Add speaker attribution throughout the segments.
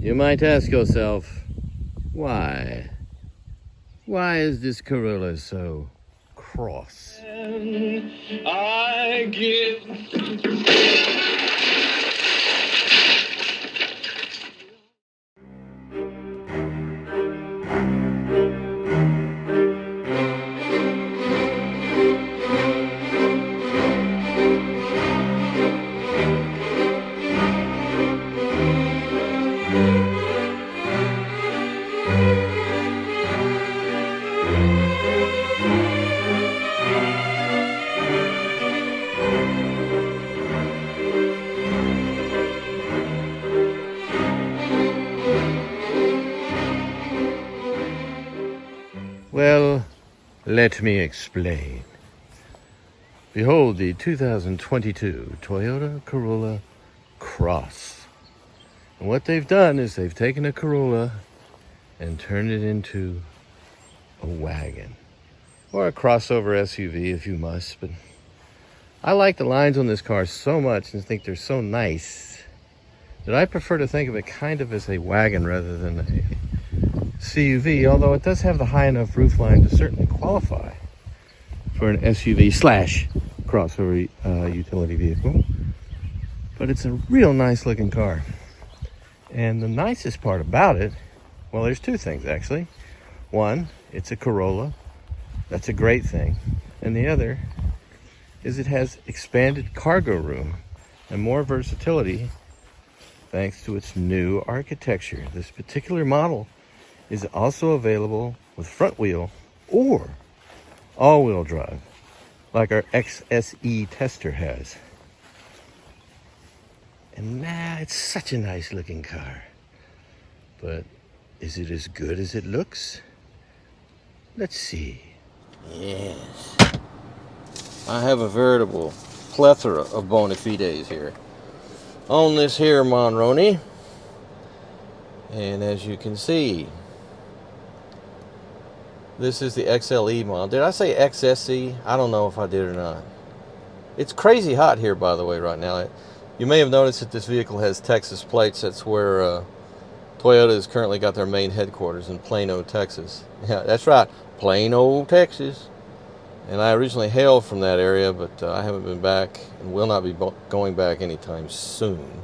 Speaker 1: You might ask yourself, why? Why is this Corolla so cross? I get... Well, let me explain. Behold the 2022 Toyota Corolla Cross. And what they've done is they've taken a Corolla and turned it into a wagon. Or a crossover SUV if you must. But I like the lines on this car so much and think they're so nice that I prefer to think of it kind of as a wagon rather than a CUV, although it does have the high enough roofline to certainly qualify for an SUV slash crossover utility vehicle. But it's a real nice looking car. And the nicest part about it, well, there's two things actually. One, it's a Corolla. That's a great thing. And the other is it has expanded cargo room and more versatility thanks to its new architecture. This particular model is also available with front wheel or all-wheel drive, like our XSE tester has. And it's such a nice looking car. But is it as good as it looks? Let's see. Yes. I have a veritable plethora of bona fides here on this here Monroney. And as you can see, this is the XLE model. Did I say XSE? I don't know if I did or not. It's crazy hot here, by the way, right now. You may have noticed that this vehicle has Texas plates. That's where Toyota has currently got their main headquarters in Plano, Texas. Yeah, that's right, Plano, Texas. And I originally hailed from that area, but I haven't been back and will not be going back anytime soon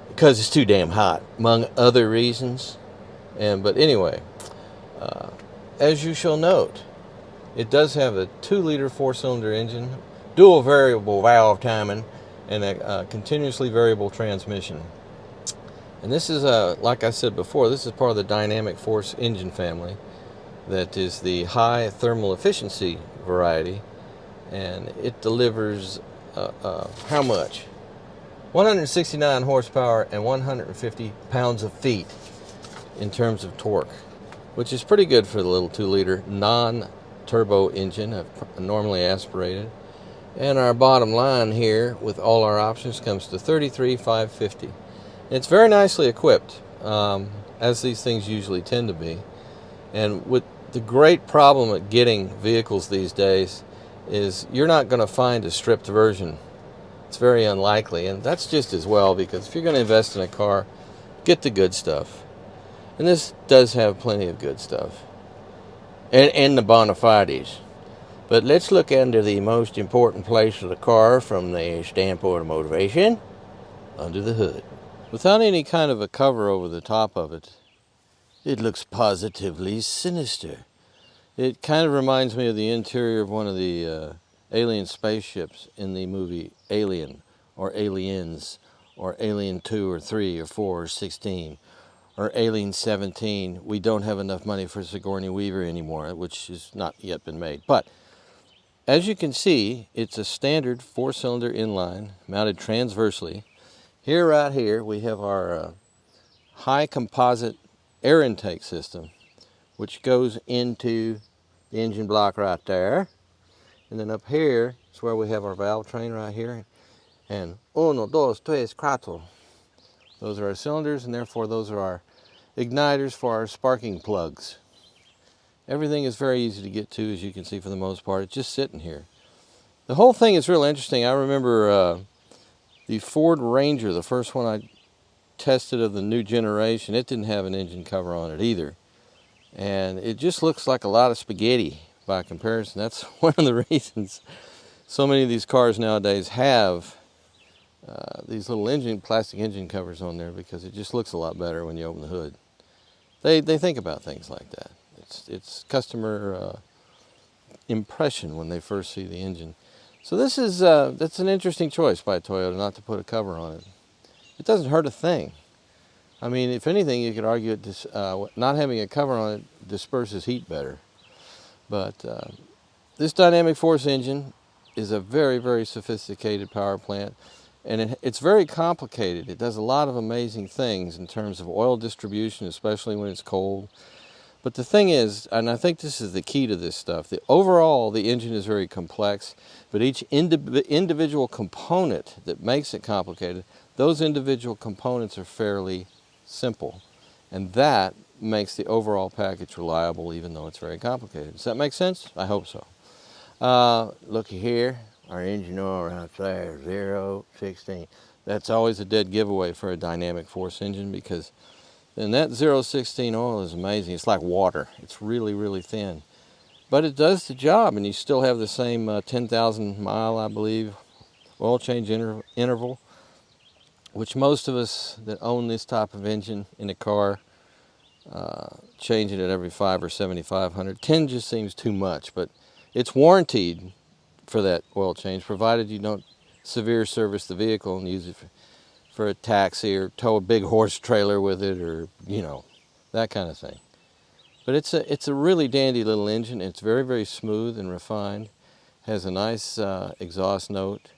Speaker 1: because it's too damn hot, among other reasons. But anyway, as you shall note, it does have a 2-liter 4-cylinder engine, dual variable valve timing, and a continuously variable transmission. And this is, like I said before, this is part of the dynamic force engine family. That is the high thermal efficiency variety, and it delivers how much? 169 horsepower and 150 pounds of feet in terms of torque, which is pretty good for the little 2-liter non-turbo engine, normally aspirated. And our bottom line here with all our options comes to $33,550. It's very nicely equipped, as these things usually tend to be. And with the great problem at getting vehicles these days is you're not going to find a stripped version. It's very unlikely, and that's just as well, because if you're going to invest in a car, get the good stuff. And this does have plenty of good stuff. And the bona fides. But let's look into the most important place of the car from the standpoint of motivation, under the hood. Without any kind of a cover over the top of it, it looks positively sinister. It kind of reminds me of the interior of one of the alien spaceships in the movie Alien, or Aliens, or Alien 2 or 3 or 4 or 16, or Alien 17. We don't have enough money for Sigourney Weaver anymore, which has not yet been made. But as you can see, it's a standard 4-cylinder inline mounted transversely. Here, right here, we have our high composite air intake system, which goes into the engine block right there. And then up here is where we have our valve train right here. And uno, dos, tres, cuatro. Those are our cylinders, and therefore those are our igniters for our sparking plugs. Everything is very easy to get to, as you can see, for the most part. It's just sitting here. The whole thing is real interesting. I remember the Ford Ranger, the first one I tested of the new generation, it didn't have an engine cover on it either. And it just looks like a lot of spaghetti by comparison. That's one of the reasons so many of these cars nowadays have these little plastic engine covers on there, because it just looks a lot better when you open the hood. They think about things like that. It's customer impression when they first see the engine. So that's an interesting choice by Toyota not to put a cover on it. It doesn't hurt a thing. I mean, if anything, you could argue not having a cover on it disperses heat better. But this dynamic force engine is a very, very sophisticated power plant, and it's very complicated. It does a lot of amazing things in terms of oil distribution, especially when it's cold. But the thing is, and I think this is the key to this stuff, overall the engine is very complex, but each individual component that makes it complicated, those individual components are fairly simple. And that makes the overall package reliable, even though it's very complicated. Does that make sense? I hope so. Looky here, our engine oil right there, 016. That's always a dead giveaway for a dynamic force engine, because then that 016 oil is amazing. It's like water. It's really, really thin. But it does the job, and you still have the same 10,000 mile, I believe, oil change interval, which most of us that own this type of engine in a car, changing it every 5 or 7,500. 10 just seems too much, but it's warranted for that oil change, provided you don't severe service the vehicle and use it for a taxi, or tow a big horse trailer with it, or that kind of thing. But it's a really dandy little engine. It's very, very smooth and refined, has a nice exhaust note,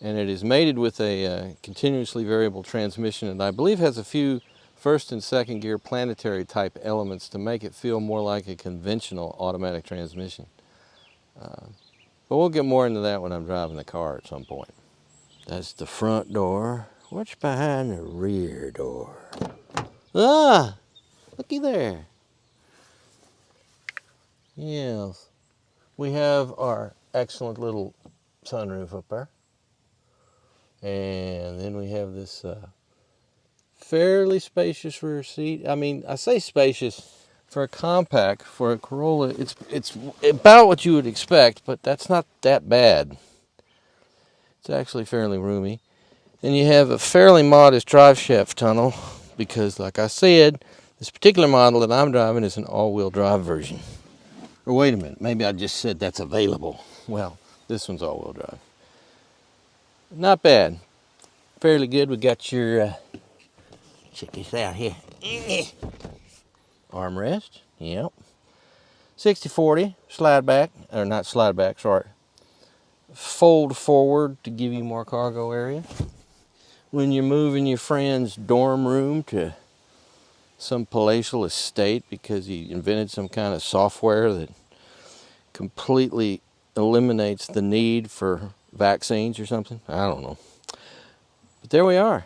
Speaker 1: and it is mated with a continuously variable transmission, and I believe has a few first and second gear planetary type elements to make it feel more like a conventional automatic transmission. But we'll get more into that when I'm driving the car at some point. That's the front door. What's behind the rear door? Ah, looky there. Yes, we have our excellent little sunroof up there. And then we have this fairly spacious rear seat. I mean, I say spacious for a compact, for a Corolla. It's about what you would expect, but that's not that bad. It's actually fairly roomy. And you have a fairly modest drive shaft tunnel, because like I said, this particular model that I'm driving is an all-wheel drive version. Or wait a minute, maybe I just said that's available. Well, this one's all-wheel drive. Not bad. Fairly good. We got your, check this out here. Armrest, yep. 60/40, slide back, or not slide back, sorry. Fold forward to give you more cargo area. When you're moving your friend's dorm room to some palatial estate because he invented some kind of software that completely eliminates the need for vaccines or something. I don't know. But there we are.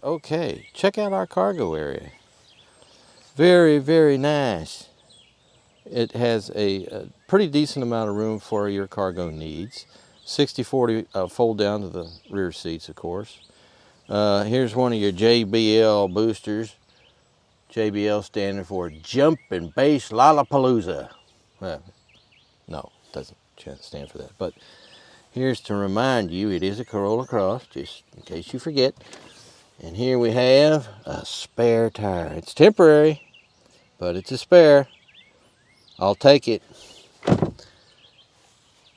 Speaker 1: Okay, check out our cargo area. Very, very nice. It has a pretty decent amount of room for your cargo needs. 60/40 fold down to the rear seats, of course. Here's one of your JBL boosters. JBL standing for Jumpin' Bass Lollapalooza. No, it doesn't stand for that. But here's to remind you, it is a Corolla Cross, just in case you forget. And here we have a spare tire. It's temporary, but it's a spare. I'll take it.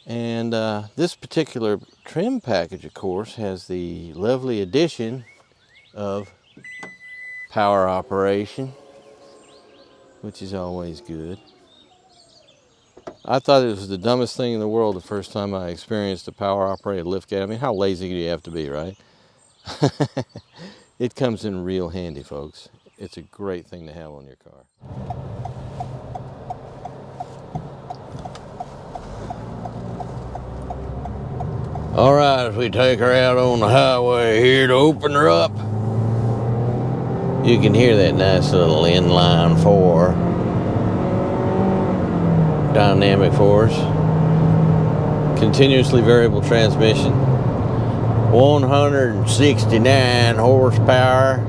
Speaker 1: And this particular trim package, of course, has the lovely addition of power operation, which is always good. I thought it was the dumbest thing in the world the first time I experienced a power operated lift gate. I mean, how lazy do you have to be, right? It comes in real handy, folks. It's a great thing to have on your car. All right, if we take her out on the highway here to open her up, you can hear that nice little inline 4 dynamic force, continuously variable transmission. 169 horsepower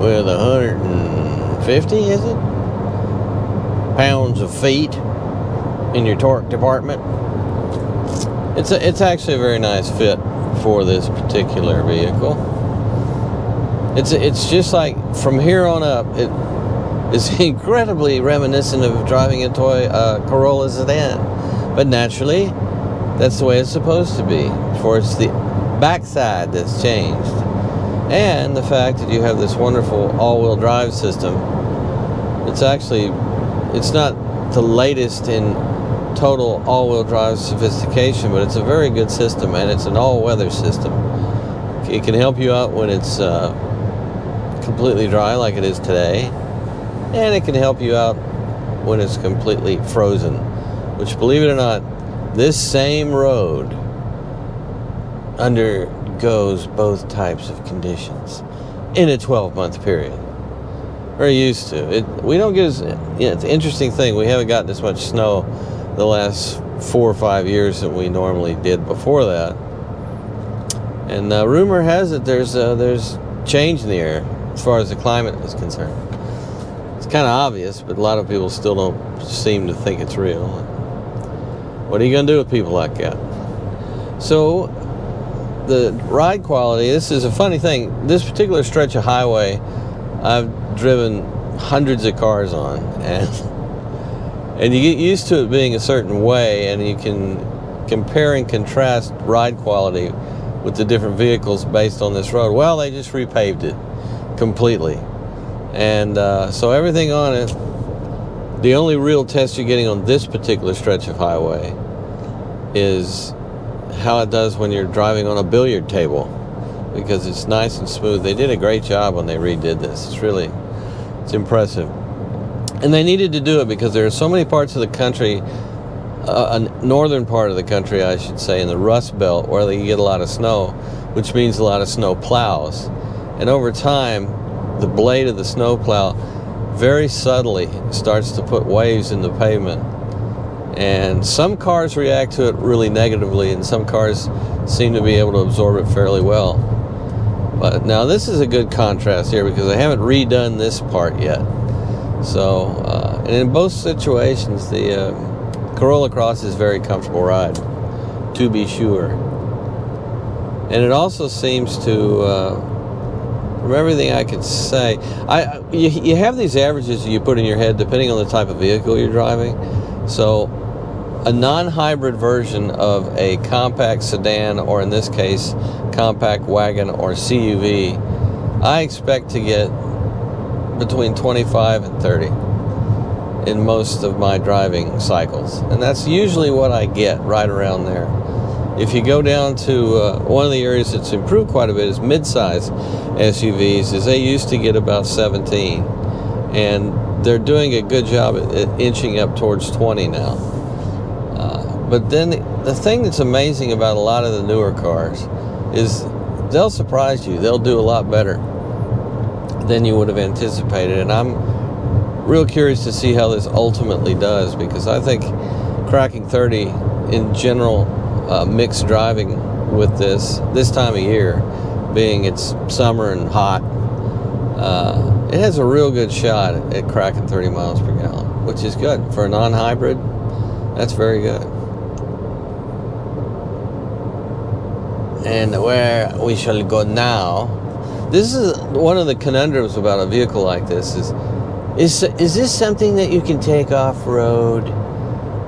Speaker 1: with 150, is it? Pounds of feet in your torque department. It's actually a very nice fit for this particular vehicle. It's just like from here on up, it is incredibly reminiscent of driving a Corolla sedan. But naturally, that's the way it's supposed to be. For it's the backside that's changed. And the fact that you have this wonderful all-wheel drive system. It's not the latest in total all-wheel drive sophistication, but it's a very good system, and it's an all-weather system. It can help you out when it's completely dry like it is today, and it can help you out when it's completely frozen, which, believe it or not, this same road undergoes both types of conditions in a 12-month period. Very used to it. We don't get it's an interesting thing. We haven't gotten as much snow the last 4 or 5 years than we normally did before that. And rumor has it there's change in the air as far as the climate is concerned. It's kind of obvious, but a lot of people still don't seem to think it's real. What are you going to do with people like that? So the ride quality, this is a funny thing. This particular stretch of highway, I've driven hundreds of cars on, and you get used to it being a certain way, and you can compare and contrast ride quality with the different vehicles based on this road. Well, they just repaved it completely, and so everything on it, the only real test you're getting on this particular stretch of highway is how it does when you're driving on a billiard table, because it's nice and smooth. They did a great job when they redid this. It's impressive. And they needed to do it because there are so many parts of the country, a northern part of the country, I should say, in the Rust Belt, where they get a lot of snow, which means a lot of snow plows. And over time, the blade of the snow plow very subtly starts to put waves in the pavement. And some cars react to it really negatively, and some cars seem to be able to absorb it fairly well. But now this is a good contrast here because I haven't redone this part yet. So, and in both situations, the Corolla Cross is a very comfortable ride, to be sure. And it also seems to, from everything I could say, you have these averages you put in your head depending on the type of vehicle you're driving. So a non-hybrid version of a compact sedan, or in this case, compact wagon or CUV, I expect to get between 25 and 30 in most of my driving cycles. And that's usually what I get, right around there. If you go down to one of the areas that's improved quite a bit is mid-size SUVs, is they used to get about 17. And they're doing a good job at inching up towards 20 now. But then the thing that's amazing about a lot of the newer cars is they'll surprise you. They'll do a lot better than you would have anticipated. And I'm real curious to see how this ultimately does, because I think cracking 30 in general, mixed driving with this time of year, being it's summer and hot, it has a real good shot at cracking 30 miles per gallon, which is good. For a non-hybrid, that's very good. And where we shall go now, this is one of the conundrums about a vehicle like this is this something that you can take off-road?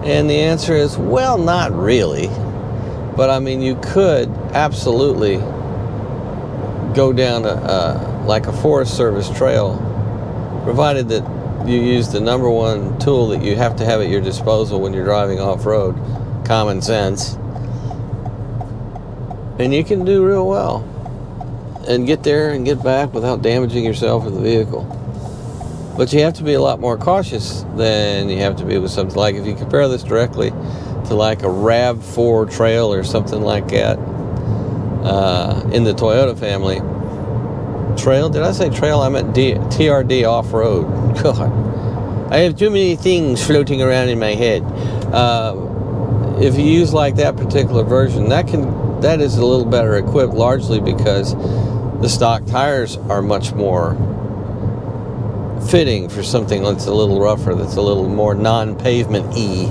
Speaker 1: And the answer is, well, not really. But I mean, you could absolutely go down like a Forest Service trail, provided that you use the number one tool that you have to have at your disposal when you're driving off-road, common sense. And you can do real well and get there and get back without damaging yourself or the vehicle. But you have to be a lot more cautious than you have to be with something like, if you compare this directly to like a RAV4 trail or something like that, in the Toyota family. Trail? Did I say trail? I meant TRD off-road. God, I have too many things floating around in my head. If you use like that particular version, that can that is a little better equipped, largely because the stock tires are much more fitting for something that's a little rougher, that's a little more non-pavement-y.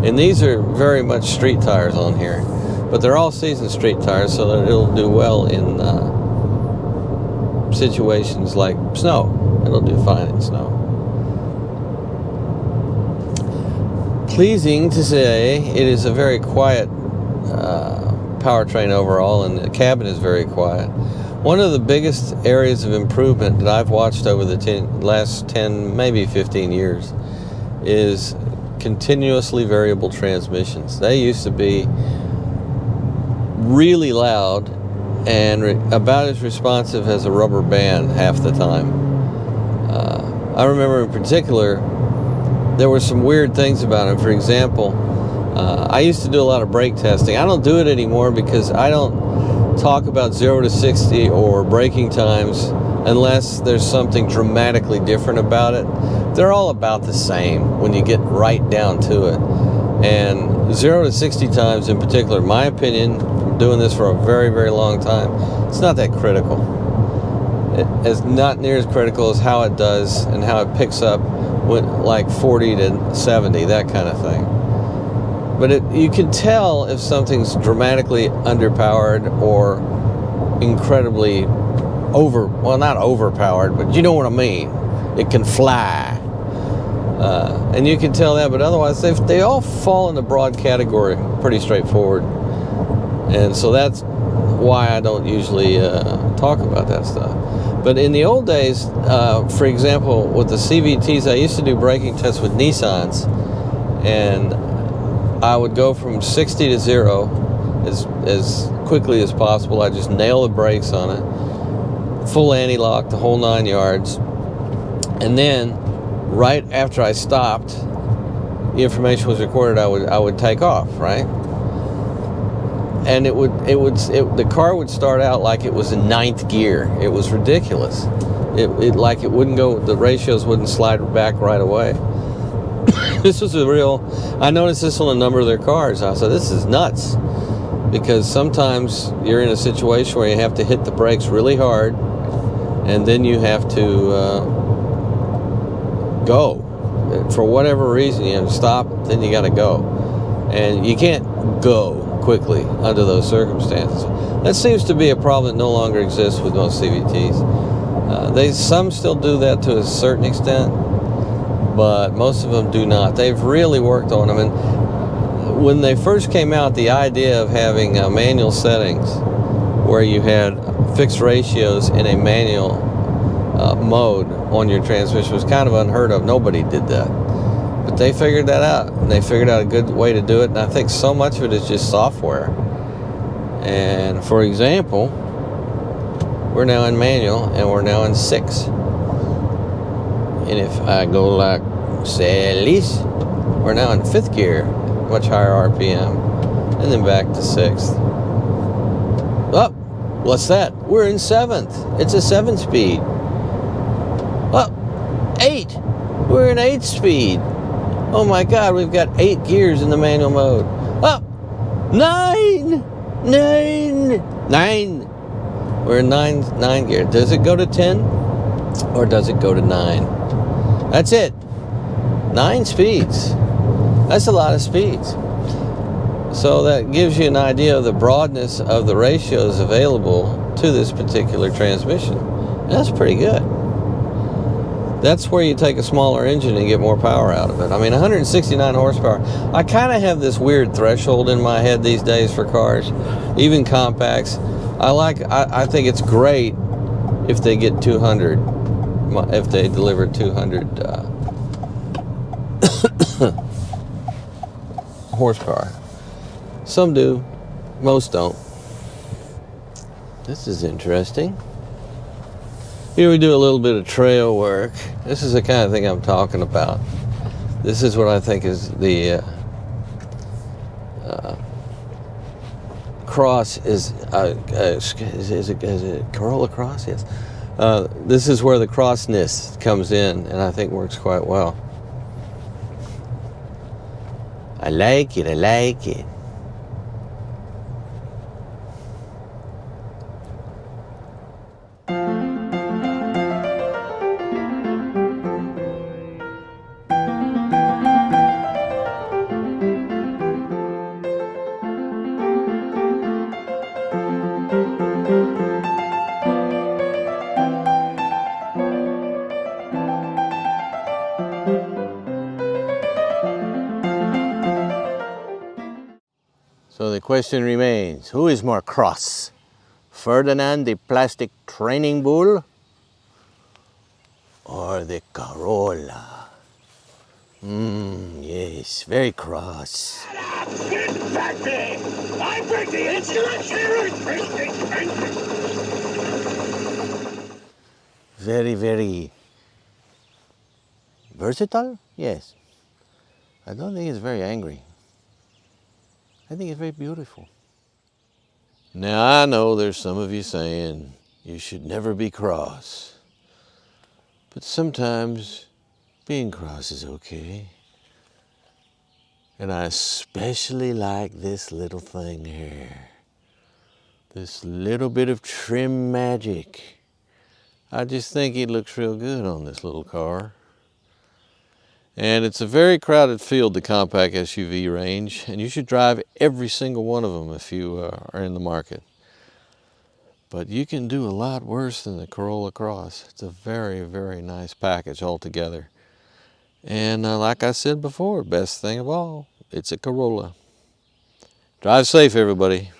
Speaker 1: And these are very much street tires on here, but they're all season street tires, so that it'll do well in situations like snow. It'll do fine in snow. Pleasing to say, it is a very quiet powertrain overall, and the cabin is very quiet. One of the biggest areas of improvement that I've watched over the last 10, maybe 15 years is continuously variable transmissions. They used to be really loud and about as responsive as a rubber band half the time. I remember in particular, there were some weird things about them. For example, I used to do a lot of brake testing. I don't do it anymore because I don't talk about 0 to 60 or braking times unless there's something dramatically different about it. They're all about the same when you get right down to it. And 0 to 60 times in particular, in my opinion, from doing this for a very, very long time, it's not that critical. It's not near as critical as how it does and how it picks up with like 40 to 70, that kind of thing. But you can tell if something's dramatically underpowered or incredibly well, not overpowered, but you know what I mean. It can fly. And you can tell that, but otherwise they all fall in the broad category, pretty straightforward. And so that's why I don't usually talk about that stuff. But in the old days, for example, with the CVTs, I used to do braking tests with Nissans, and I would go from 60 to 0 as quickly as possible. I just nail the brakes on it, full anti-lock, the whole 9 yards, and then right after I stopped, the information was recorded. I would take off, right? And the car would start out like it was in 9th gear. It was ridiculous. It like it wouldn't go. The ratios wouldn't slide back right away. This was I noticed this on a number of their cars. I said, this is nuts, because sometimes you're in a situation where you have to hit the brakes really hard, and then you have to go for whatever reason. You have to stop, then you got to go, and you can't go quickly under those circumstances. That seems to be a problem that no longer exists with most CVTs. Some still do that to a certain extent, but most of them do not. They've really worked on them. And when they first came out, the idea of having manual settings where you had fixed ratios in a manual mode on your transmission was kind of unheard of. Nobody did that. But they figured that out, and they figured out a good way to do it, and I think so much of it is just software. And for example, we're now in manual, and we're now in 6. And if I go like 6, we're now in 5th gear, much higher RPM, and then back to 6th. Oh, what's that? We're in 7th. It's a 7-speed. Oh, 8. We're in 8th speed. Oh my God, we've got 8 gears in the manual mode. Oh, 9. We're in 9 gear. Does it go to 10 or does it go to 9? That's it. 9 speeds. That's a lot of speeds. So that gives you an idea of the broadness of the ratios available to this particular transmission. That's pretty good. That's where you take a smaller engine and get more power out of it. I mean, 169 horsepower. I kind of have this weird threshold in my head these days for cars, even compacts. I think it's great if they get 200, if they deliver 200 horsepower. Some do, most don't. This is interesting. Here we do a little bit of trail work. This is the kind of thing I'm talking about. This is what I think is the Cross is it Corolla Cross? Yes. This is where the crossness comes in, and I think works quite well. I like it. So the question remains, who is more cross? Ferdinand the plastic training bull or the Corolla? Yes, very cross. I break the very, very versatile? Yes. I don't think it's very angry. I think it's very beautiful. Now I know there's some of you saying you should never be cross. But sometimes being cross is okay. And I especially like this little thing here. This little bit of trim magic. I just think it looks real good on this little car. And it's a very crowded field, the compact SUV range, and you should drive every single one of them if you are in the market. But you can do a lot worse than the Corolla Cross. It's a very, very nice package altogether. And like I said before, best thing of all, it's a Corolla. Drive safe, everybody.